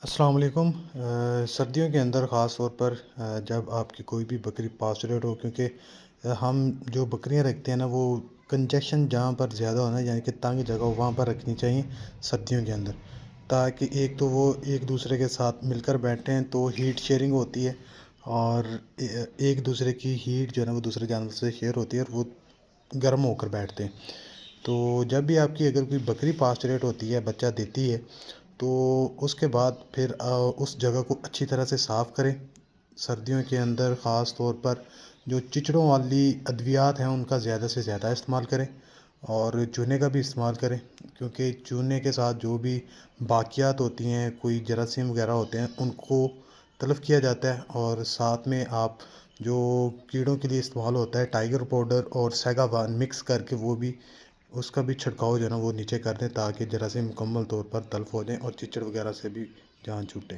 السلام علیکم۔ سردیوں کے اندر خاص طور پر جب آپ کی کوئی بھی بکری پاسچریٹ ہو، کیونکہ ہم جو بکریاں رکھتے ہیں نا وہ کنجیشن جہاں پر زیادہ ہونا یعنی کہ تنگ جگہ ہو وہاں پر رکھنی چاہیے سردیوں کے اندر، تاکہ ایک تو وہ ایک دوسرے کے ساتھ مل کر بیٹھتے ہیں تو ہیٹ شیئرنگ ہوتی ہے، اور ایک دوسرے کی ہیٹ جو ہے نا وہ دوسرے جانور سے شیئر ہوتی ہے اور وہ گرم ہو کر بیٹھتے ہیں۔ تو جب بھی آپ کی اگر کوئی بکری پاسچریٹ ہوتی ہے، بچہ دیتی ہے، تو اس کے بعد پھر اس جگہ کو اچھی طرح سے صاف کریں۔ سردیوں کے اندر خاص طور پر جو چچڑوں والی ادویات ہیں ان کا زیادہ سے زیادہ استعمال کریں، اور چونے کا بھی استعمال کریں، کیونکہ چونے کے ساتھ جو بھی باقیات ہوتی ہیں، کوئی جراثیم وغیرہ ہوتے ہیں، ان کو تلف کیا جاتا ہے۔ اور ساتھ میں آپ جو کیڑوں کے لیے استعمال ہوتا ہے ٹائیگر پاؤڈر اور سیگاوان مکس کر کے وہ بھی اس کا بھی چھڑکاؤ جو ہے نا وہ نیچے کر دیں، تاکہ جراثیم مکمل طور پر تلف ہو جائیں اور چچڑ وغیرہ سے بھی جان چھوٹے۔